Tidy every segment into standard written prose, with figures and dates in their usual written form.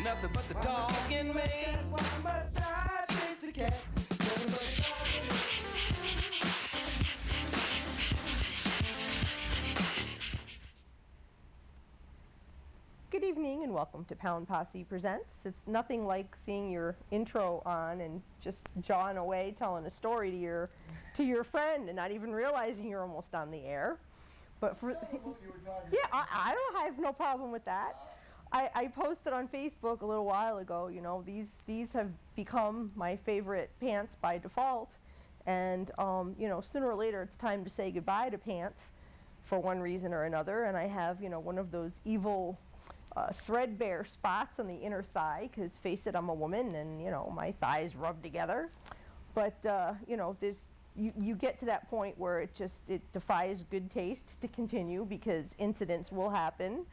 nothing but the dog in me. Why must I chase the cat? Nothing but the dog in me. Good evening and welcome to Pound Posse Presents. It's nothing like seeing your intro on and just jawing away telling a story to your friend and not even realizing you're almost on the air. But for I have no problem with that. I posted on Facebook a little while ago, you know, these have become my favorite pants by default, and you know, sooner or later it's time to say goodbye to pants for one reason or another, and I have, you know, one of those evil threadbare spots on the inner thigh, because face it, I'm a woman and, you know, my thighs rub together. But you know, you get to that point where it defies good taste to continue, because incidents will happen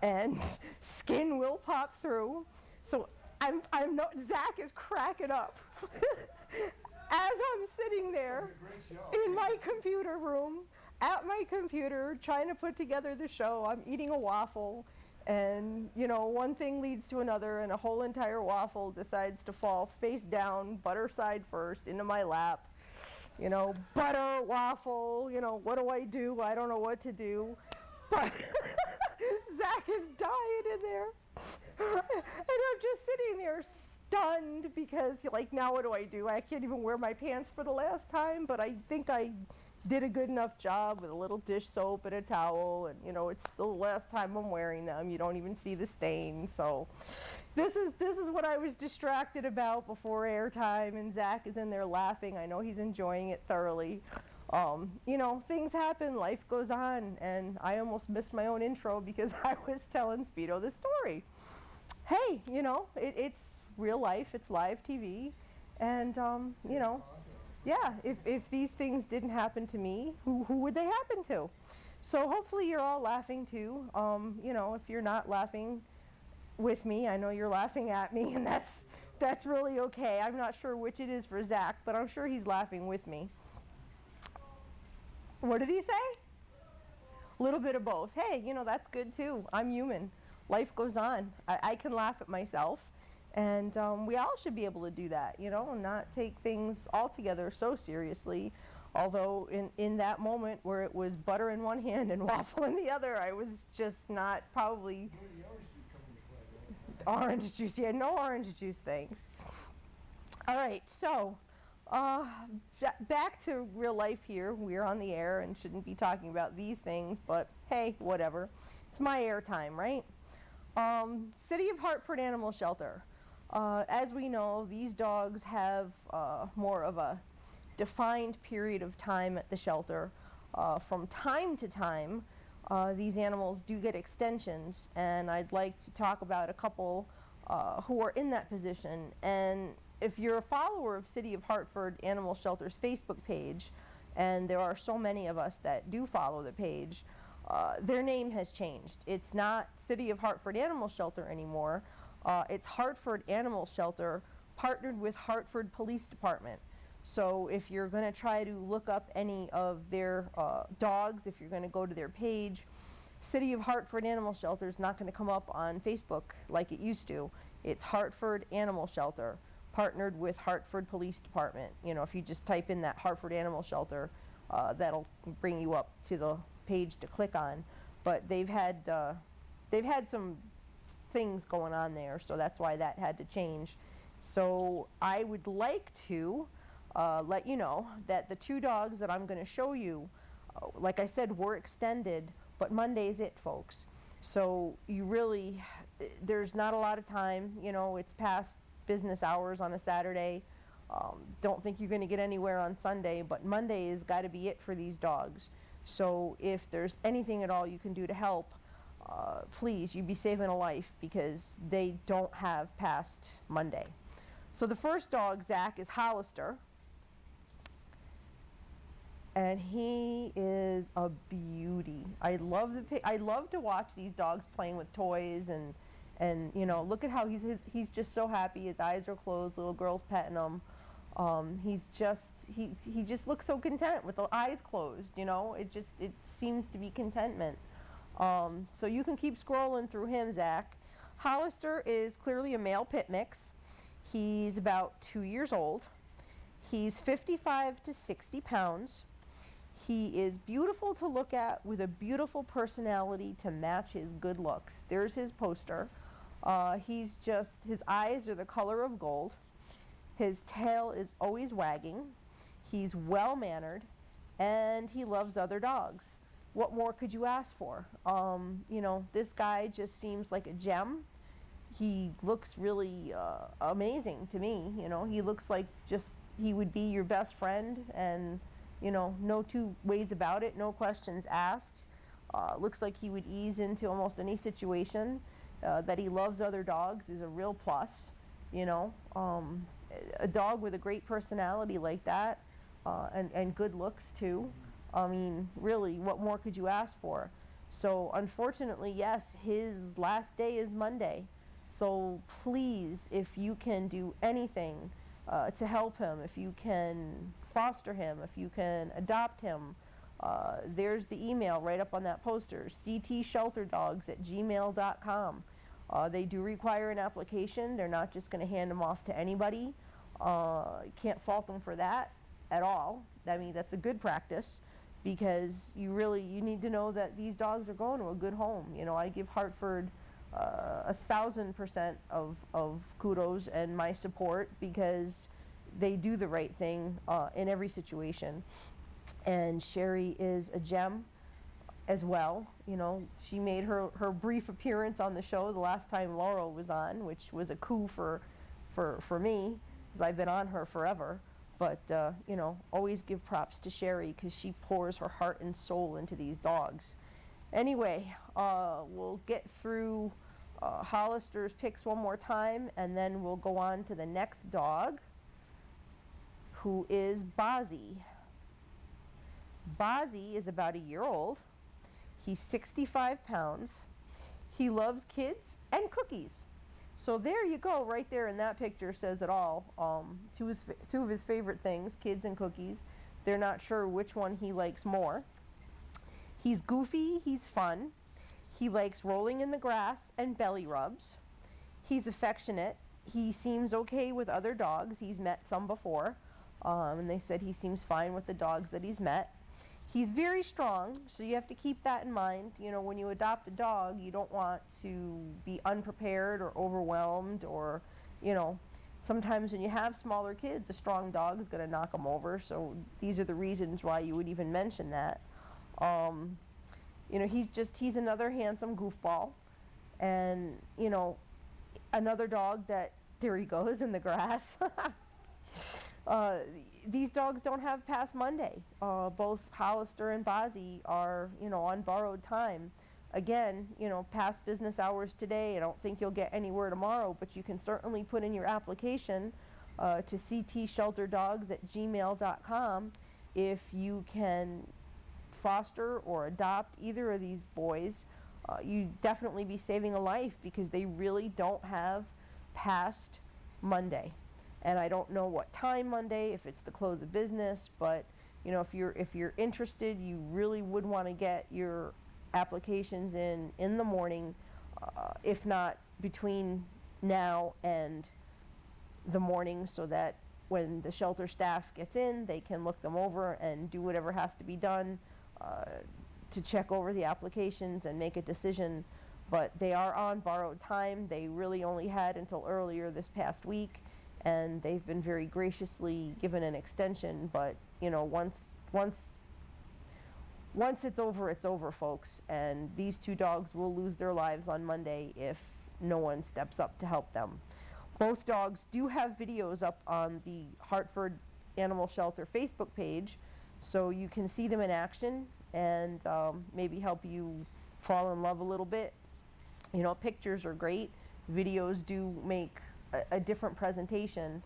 and skin will pop through. So Zach is cracking up as I'm sitting there in my computer room at my computer trying to put together the show. I'm eating a waffle, and, you know, one thing leads to another, and a whole entire waffle decides to fall face down, butter side first, into my lap. You know, butter, waffle, you know, what do? I don't know what to do. But Zach is dying in there. And I'm just sitting there stunned because, like, now what do? I can't even wear my pants for the last time, but I think I did a good enough job with a little dish soap and a towel, and, you know, it's the last time I'm wearing them. You don't even see the stain. So this is what I was distracted about before airtime, and Zach is in there laughing. I know he's enjoying it thoroughly. You know, things happen, life goes on, and I almost missed my own intro because I was telling Speedo this story. Hey, you know, it's real life, it's live TV, and you know, yeah, if these things didn't happen to me, who would they happen to? So hopefully you're all laughing too. You know, if you're not laughing with me, I know you're laughing at me, and that's really okay. I'm not sure which it is for Zach, but I'm sure he's laughing with me. What did he say? A little bit of both. Hey, you know, that's good too. I'm human. Life goes on. I can laugh at myself. And we all should be able to do that, you know, and not take things altogether so seriously. Although in that moment where it was butter in one hand and waffle in the other, I was just not probably... Orange juice. Yeah, no orange juice, thanks. All right, so back to real life here. We're on the air and shouldn't be talking about these things, but hey, whatever. It's my airtime, right? City of Hartford Animal Shelter. As we know, these dogs have more of a defined period of time at the shelter. From time to time, these animals do get extensions, and I'd like to talk about a couple who are in that position. And if you're a follower of City of Hartford Animal Shelter's Facebook page, and there are so many of us that do follow the page, their name has changed. It's not City of Hartford Animal Shelter anymore. It's Hartford Animal Shelter partnered with Hartford Police Department. So if you're going to try to look up any of their dogs, if you're going to go to their page, City of Hartford Animal Shelter is not going to come up on Facebook like it used to. It's Hartford Animal Shelter partnered with Hartford Police Department. You know, if you just type in that Hartford Animal Shelter, that'll bring you up to the page to click on. But they've had some things going on there, so that's why that had to change. So I would like to let you know that the two dogs that I'm going to show you, like I said, were extended, but Monday's it, folks. So you really, there's not a lot of time, you know, it's past business hours on a Saturday. Don't think you're going to get anywhere on Sunday, but Monday has got to be it for these dogs. So if there's anything at all you can do to help, please, you'd be saving a life, because they don't have past Monday. So the first dog, Zach, is Hollister, and he is a beauty. I love to watch these dogs playing with toys, and you know, look at how he's just so happy. His eyes are closed. Little girl's petting him. He just looks so content with the eyes closed. You know, it seems to be contentment. So you can keep scrolling through him, Zach. Hollister is clearly a male pit mix. He's about 2 years old. He's 55 to 60 pounds. He is beautiful to look at with a beautiful personality to match his good looks. There's his poster. His eyes are the color of gold. His tail is always wagging. He's well-mannered, and he loves other dogs. What more could you ask for? This guy just seems like a gem. He looks really amazing to me. He looks like he would be your best friend, and no two ways about it, no questions asked. Looks like he would ease into almost any situation. That he loves other dogs is a real plus. A dog with a great personality like that, and good looks too. I mean, really, what more could you ask for? So unfortunately, yes, his last day is Monday. So please, if you can do anything to help him, if you can foster him, if you can adopt him, there's the email right up on that poster, ctshelterdogs@gmail.com. They do require an application. They're not just going to hand them off to anybody. Can't fault them for that at all. I mean, that's a good practice, because you need to know that these dogs are going to a good home. I give Hartford 1,000% of kudos and my support, because they do the right thing in every situation. And Sherry is a gem as well. She made her brief appearance on the show the last time Laurel was on, which was a coup for me, because I've been on her forever. But always give props to Sherry, because she pours her heart and soul into these dogs. Anyway, we'll get through Hollister's picks one more time, and then we'll go on to the next dog, who is Posse. Posse is about a year old. He's 65 pounds. He loves kids and cookies. So there you go, right there in that picture says it all. Two of his favorite things, kids and cookies. They're not sure which one he likes more. He's goofy, he's fun. He likes rolling in the grass and belly rubs. He's affectionate. He seems okay with other dogs. He's met some before, and they said he seems fine with the dogs that he's met. He's very strong, so you have to keep that in mind. When you adopt a dog, you don't want to be unprepared or overwhelmed, or, sometimes when you have smaller kids, a strong dog is going to knock them over. So these are the reasons why you would even mention that. He's another handsome goofball, and, another dog that, there he goes in the grass. These dogs don't have past Monday. Both Hollister and Posse are, on borrowed time. Again, past business hours today. I don't think you'll get anywhere tomorrow, but you can certainly put in your application to ctshelterdogs@gmail.com if you can foster or adopt either of these boys. You'd definitely be saving a life, because they really don't have past Monday. And I don't know what time Monday, if it's the close of business, but if you're interested, you really would want to get your applications in the morning, if not between now and the morning, so that when the shelter staff gets in, they can look them over and do whatever has to be done to check over the applications and make a decision. But they are on borrowed time. They really only had until earlier this past week, and they've been very graciously given an extension. But once it's over, folks, and these two dogs will lose their lives on Monday if no one steps up to help them. Both dogs do have videos up on the Hartford Animal Shelter Facebook page, so you can see them in action and maybe help you fall in love a little bit. Pictures are great. Videos do make a different presentation.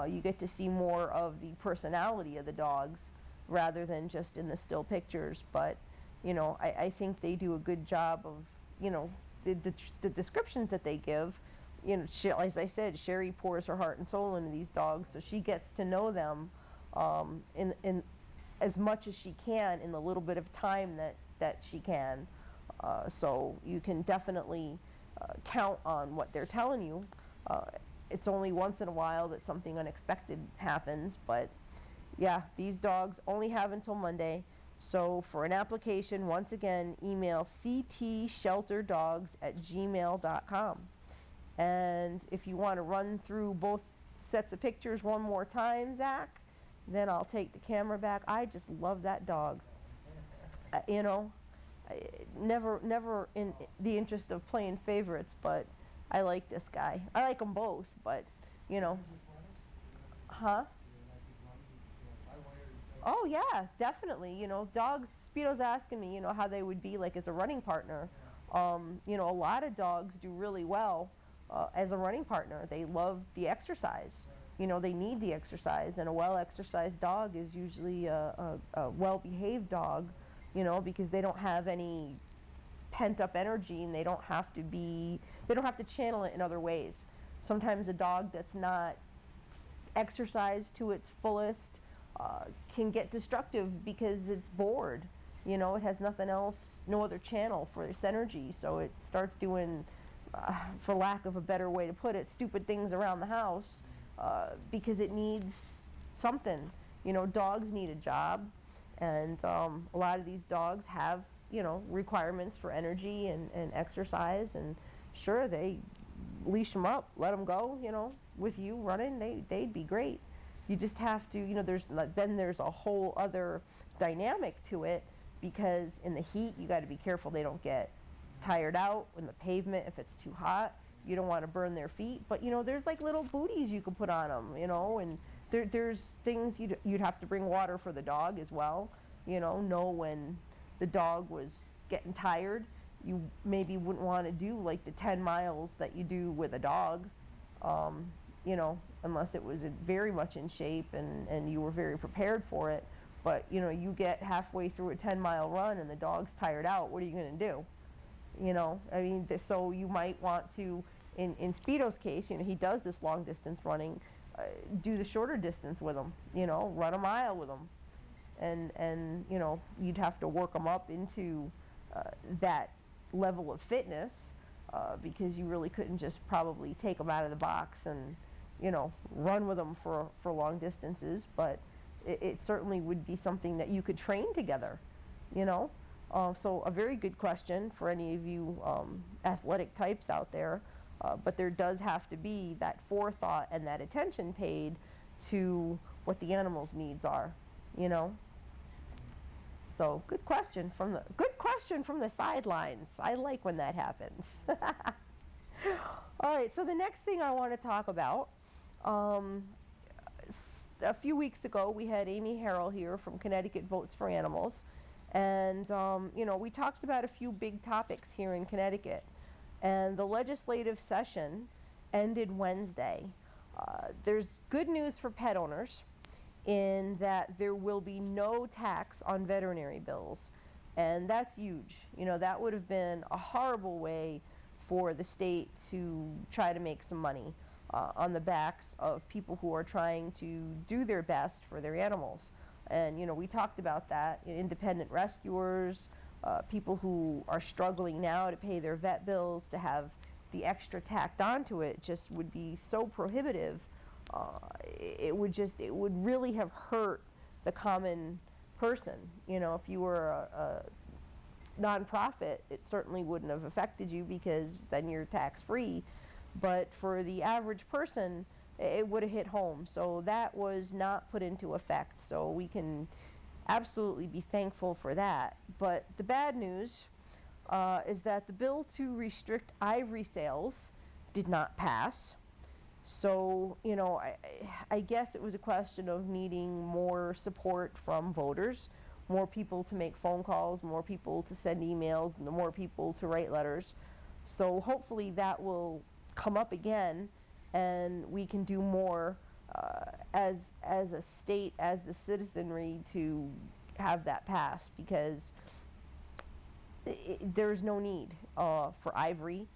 You get to see more of the personality of the dogs rather than just in the still pictures. But I think they do a good job of the descriptions that they give. As I said, Sherry pours her heart and soul into these dogs, so she gets to know them in as much as she can in the little bit of time that she can. So you can definitely count on what they're telling you. It's only once in a while that something unexpected happens, but yeah, these dogs only have until Monday. So for an application, once again, email ctshelterdogs@gmail.com. And if you want to run through both sets of pictures one more time, Zach, then I'll take the camera back. I just love that dog. You know, never in the interest of playing favorites, but I like this guy. I like them both, but, you know. Huh? Oh, yeah, definitely. You know, dogs, Speedo's asking me, you know, how they would be like as a running partner. You know, a lot of dogs do really well as a running partner. They love the exercise. You know, they need the exercise, and a well-exercised dog is usually a well-behaved dog, you know, because they don't have any pent-up energy, and they don't have to channel it in other ways. Sometimes a dog that's not exercised to its fullest can get destructive because it's bored. You know, it has nothing else, no other channel for its energy, so it starts doing, for lack of a better way to put it, stupid things around the house because it needs something. You know, dogs need a job, and a lot of these dogs have, you know, requirements for energy and exercise, and sure, they leash them up, let them go, you know, with you running, they'd be great. You just have to, you know, there's a whole other dynamic to it, because in the heat, you got to be careful they don't get tired out. In the pavement, if it's too hot, you don't want to burn their feet. But, you know, there's like little booties you can put on them, you know, and there's things you'd have to bring water for the dog as well. You know when the dog was getting tired, you maybe wouldn't want to do like the 10 miles that you do with a dog, you know, unless it was very much in shape and you were very prepared for it. But, you know, you get halfway through a 10-mile run and the dog's tired out, what are you going to do? You know, I mean, so you might want to, in Speedo's case, you know, he does this long distance running, do the shorter distance with him, you know, run a mile with him. And you know, you'd have to work them up into that level of fitness because you really couldn't just probably take them out of the box and, you know, run with them for long distances. But it certainly would be something that you could train together, you know. So a very good question for any of you athletic types out there. But there does have to be that forethought and that attention paid to what the animal's needs are, you know. So good question from the sidelines. I like when that happens. All right, so the next thing I want to talk about, a few weeks ago we had Amy Harrell here from Connecticut Votes for Animals, and you know, we talked about a few big topics here in Connecticut, and the legislative session ended Wednesday. There's good news for pet owners in that there will be no tax on veterinary bills, and that's huge. You know, that would have been a horrible way for the state to try to make some money on the backs of people who are trying to do their best for their animals. And, you know, we talked about that, independent rescuers, people who are struggling now to pay their vet bills, to have the extra tacked onto it just would be so prohibitive. It would really have hurt the common person. You know, if you were a nonprofit, it certainly wouldn't have affected you because then you're tax-free. But for the average person, it would have hit home. So that was not put into effect. So we can absolutely be thankful for that. But the bad news is that the bill to restrict ivory sales did not pass. So, you know, I guess it was a question of needing more support from voters, more people to make phone calls, more people to send emails, and more people to write letters. So hopefully that will come up again, and we can do more as a state, as the citizenry, to have that pass, because there's no need for ivory.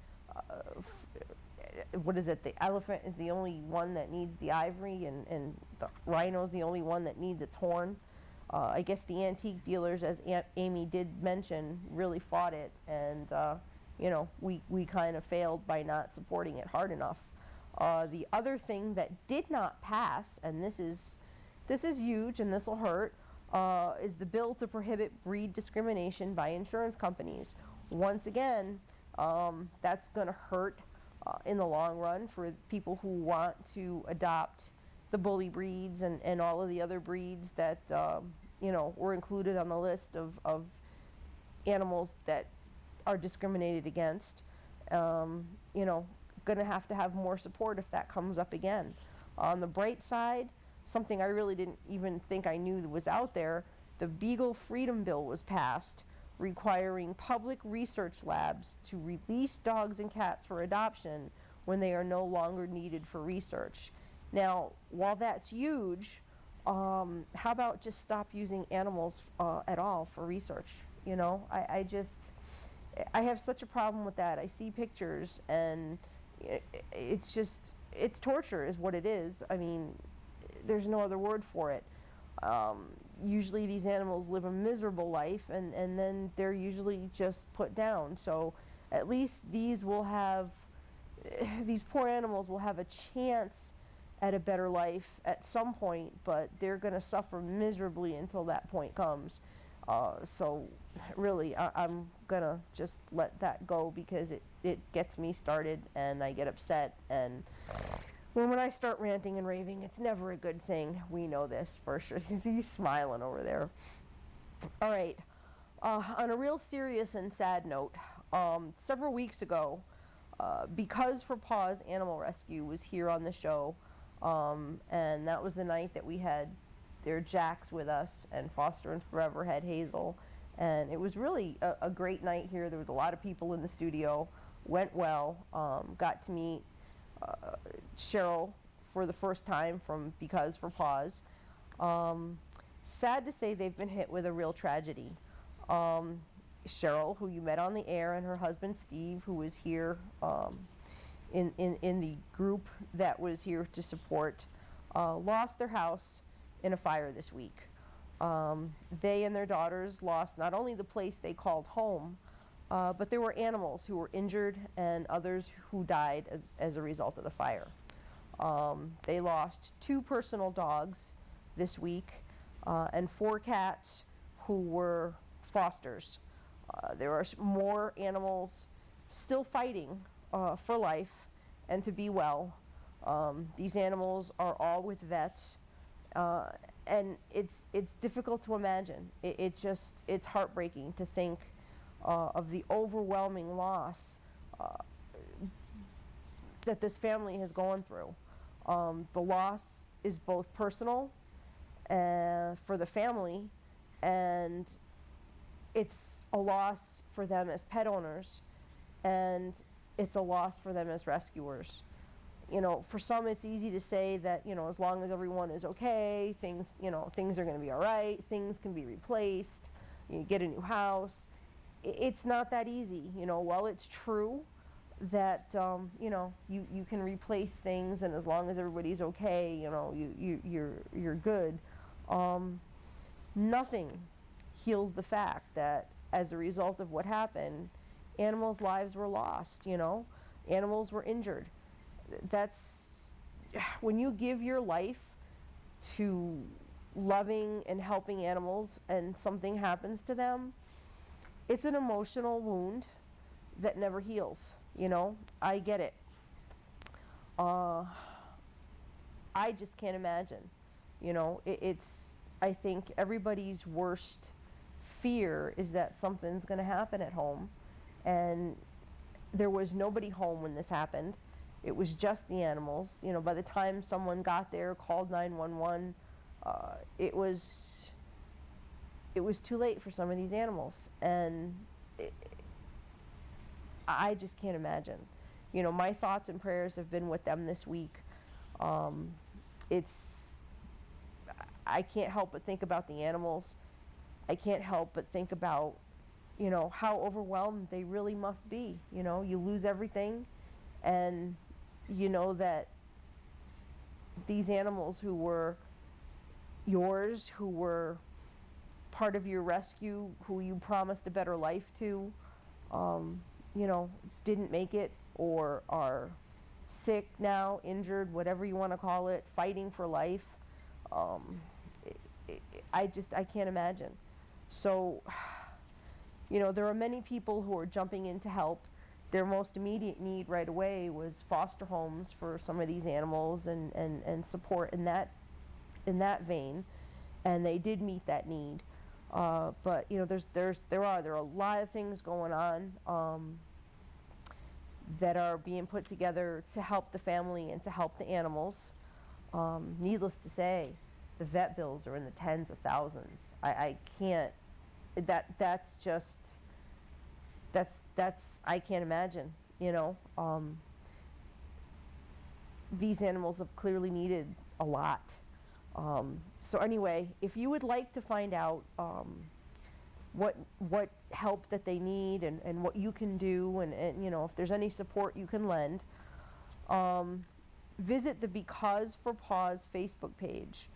What is it? The elephant is the only one that needs the ivory, and the rhino is the only one that needs its horn. I guess the antique dealers, as Amy did mention, really fought it, and we kind of failed by not supporting it hard enough. The other thing that did not pass, and this is huge and this will hurt, is the bill to prohibit breed discrimination by insurance companies. Once again, that's going to hurt in the long run for people who want to adopt the bully breeds and all of the other breeds that were included on the list of animals that are discriminated against. Going to have more support if that comes up again. On the bright side, something I really didn't even think I knew that was out there, the Beagle Freedom Bill was passed, requiring public research labs to release dogs and cats for adoption when they are no longer needed for research. Now, while that's huge, how about just stop using animals at all for research? I have such a problem with that. I see pictures and it's torture is what it is. I mean, there's no other word for it. Usually these animals live a miserable life and then they're usually just put down. So at least these poor animals will have a chance at a better life at some point, but they're going to suffer miserably until that point comes. So really, I'm going to just let that go because it gets me started and I get upset. And when I start ranting and raving, it's never a good thing. We know this for sure. He's smiling over there. All right. On a real serious and sad note, several weeks ago, Because for Paws Animal Rescue was here on the show, and that was the night that we had their Jax with us, and Foster and Forever had Hazel, and it was really a great night here. There was a lot of people in the studio. Went well. Got to meet Cheryl for the first time from Because for Paws. Sad to say they've been hit with a real tragedy. Cheryl, who you met on the air, and her husband Steve, who was here in the group that was here to support, lost their house in a fire this week. They and their daughters lost not only the place they called home, but there were animals who were injured and others who died as a result of the fire. They lost 2 personal dogs this week and 4 cats who were fosters. There are more animals still fighting for life and to be well. These animals are all with vets, and it's difficult to imagine. It's heartbreaking to think of the overwhelming loss that this family has gone through. The loss is both personal for the family, and it's a loss for them as pet owners, and it's a loss for them as rescuers. For some it's easy to say that, as long as everyone is okay, things are going to be all right, things can be replaced, you get a new house. It's not that easy. While it's true that, you can replace things, and as long as everybody's okay, you're good, nothing heals the fact that as a result of what happened, animals' lives were lost, animals were injured. That's when you give your life to loving and helping animals and something happens to them, it's an emotional wound that never heals. I get it. I just can't imagine. I think everybody's worst fear is that something's going to happen at home, and there was nobody home when this happened. It was just the animals. By the time someone got there, called 911, it was too late for some of these animals, and I just can't imagine. My thoughts and prayers have been with them this week. I can't help but think about the animals. I can't help but think about, how overwhelmed they really must be. You lose everything, and you know that these animals who were yours, who were part of your rescue, who you promised a better life to, didn't make it or are sick now, injured, whatever you want to call it, fighting for life. Um, I can't imagine. So, there are many people who are jumping in to help. Their most immediate need right away was foster homes for some of these animals and support in that vein, and they did meet that need. But there are a lot of things going on that are being put together to help the family and to help the animals. Needless to say, the vet bills are in the tens of thousands. I can't. That's just. That's I can't imagine. These animals have clearly needed a lot. So anyway, if you would like to find out what help that they need and what you can do and if there's any support you can lend, visit the Because for Paws Facebook page,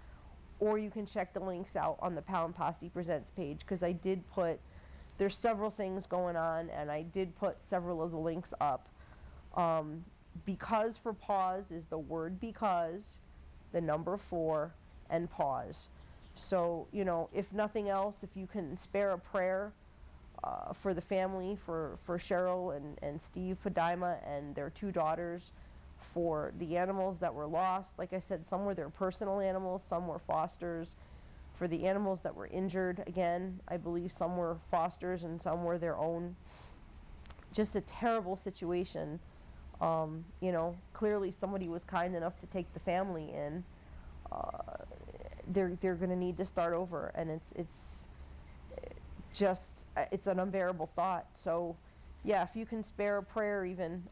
or you can check the links out on the Pound Posse Presents page, because there's several things going on, and I did put several of the links up. Because for Paws is the word because, the number 4, and pause. So, if nothing else, if you can spare a prayer for the family, for Cheryl and Steve Podima and their 2 daughters, for the animals that were lost. Like I said, some were their personal animals, some were fosters. For the animals that were injured, again, I believe some were fosters and some were their own. Just a terrible situation. Clearly somebody was kind enough to take the family in. They're going to need to start over, and it's an unbearable thought. So, yeah, if you can spare a prayer, even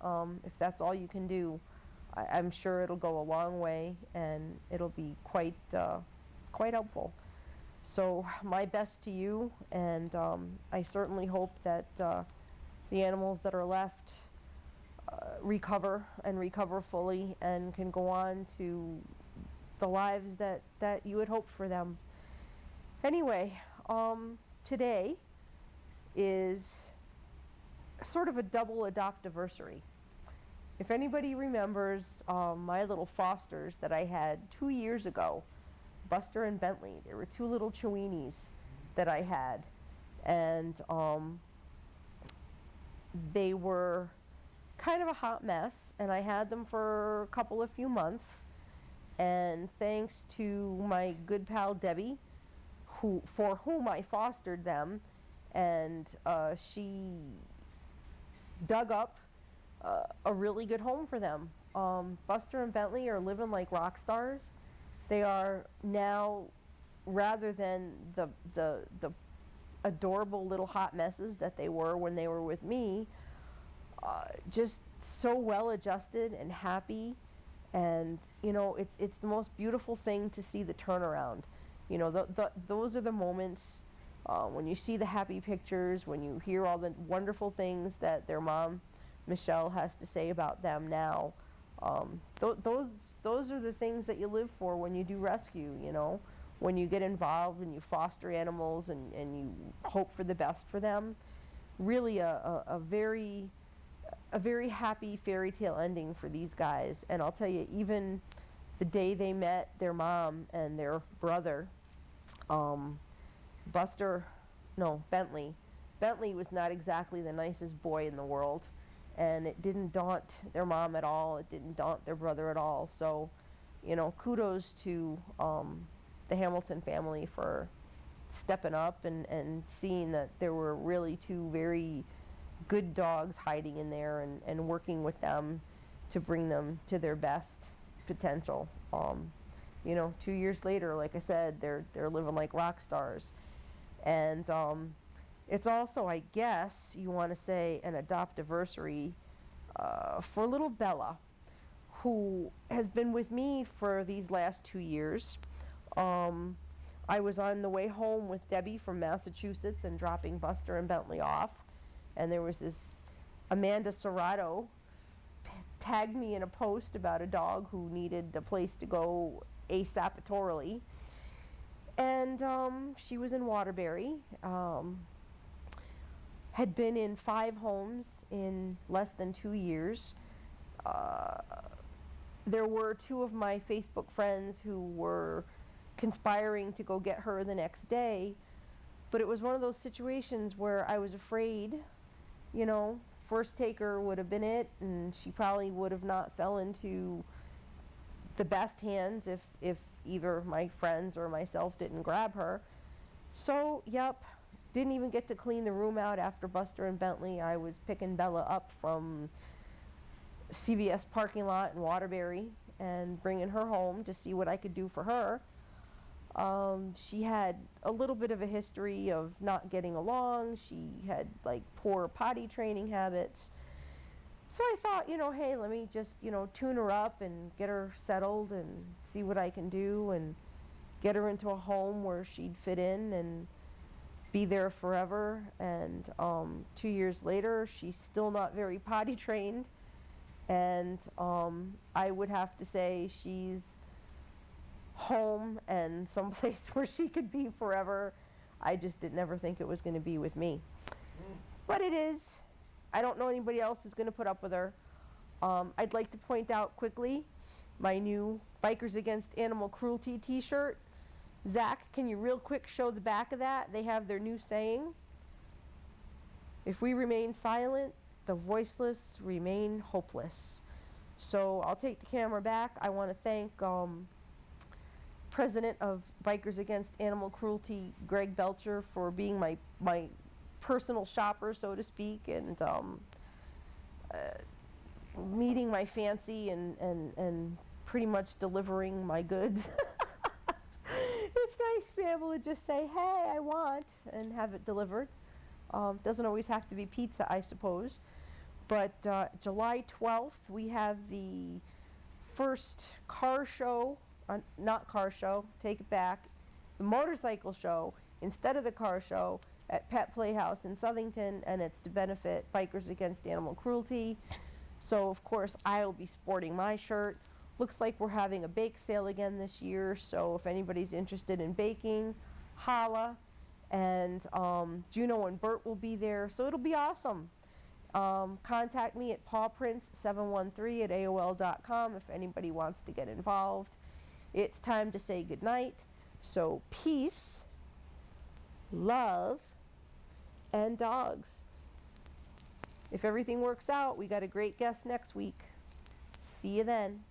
if that's all you can do, I'm sure it'll go a long way, and it'll be quite helpful. So my best to you, and I certainly hope that the animals that are left recover fully and can go on to the lives that you had hoped for them. Anyway, today is sort of a double adoptiversary. If anybody remembers my little fosters that I had 2 years ago, Buster and Bentley, there were 2 little Cheweenies that I had, and they were kind of a hot mess, and I had them for a few months, and thanks to my good pal Debbie, for whom I fostered them, and she dug up a really good home for them. Buster and Bentley are living like rock stars. They are now, rather than the adorable little hot messes that they were when they were with me, just so well adjusted and happy, and it's the most beautiful thing to see the turnaround. Those are the moments when you see the happy pictures, when you hear all the wonderful things that their mom Michelle has to say about them now. Those are the things that you live for when you do rescue, when you get involved and you foster animals and you hope for the best for them. Really a very happy fairy tale ending for these guys. And I'll tell you, even the day they met their mom and their brother, Bentley was not exactly the nicest boy in the world. And it didn't daunt their mom at all. It didn't daunt their brother at all. So, kudos to the Hamilton family for stepping up and seeing that there were really 2 very good dogs hiding in there and working with them to bring them to their best potential. 2 years later, like I said, they're living like rock stars. And it's also, I guess, you want to say, an adoptiversary for little Bella, who has been with me for these last 2 years. I was on the way home with Debbie from Massachusetts and dropping Buster and Bentley off, and there was this Amanda Serrato tagged me in a post about a dog who needed a place to go asapatorally, and she was in Waterbury. had been in 5 homes in less than 2 years. There were 2 of my Facebook friends who were conspiring to go get her the next day, but it was one of those situations where I was afraid, you know, first taker would have been it, and she probably would have not fell into the best hands if either my friends or myself didn't grab her. So, yep, didn't even get to clean the room out after Buster and Bentley. I was picking Bella up from CVS parking lot in Waterbury and bringing her home to see what I could do for her. She had a little bit of a history of not getting along. She had like poor potty training habits. So I thought, you know, hey, let me just, you know, tune her up and get her settled and see what I can do and get her into a home where she'd fit in and be there forever. And 2 years later, she's still not very potty trained. And I would have to say she's home and someplace where she could be forever. I just didn't ever think it was going to be with me. But it is. I don't know anybody else who's going to put up with her. I'd like to point out quickly my new Bikers Against Animal Cruelty t-shirt. Zach, can you real quick show the back of that? They have their new saying. If we remain silent, the voiceless remain hopeless. So I'll take the camera back. I want to thank President of Bikers Against Animal Cruelty, Greg Belcher, for being my personal shopper, so to speak, and meeting my fancy and pretty much delivering my goods. It's nice to be able to just say, hey, I want, and have it delivered. Doesn't always have to be pizza, I suppose. But July 12th, we have the first car show, not car show, take it back, the motorcycle show instead of the car show at Pet Playhouse in Southington, and it's to benefit Bikers Against Animal Cruelty. So, of course, I'll be sporting my shirt. Looks like we're having a bake sale again this year, so if anybody's interested in baking, holla. And Juno and Bert will be there, so it'll be awesome. Contact me at pawprints713@aol.com if anybody wants to get involved. It's time to say goodnight. So peace, love, and dogs. If everything works out, we got a great guest next week. See you then.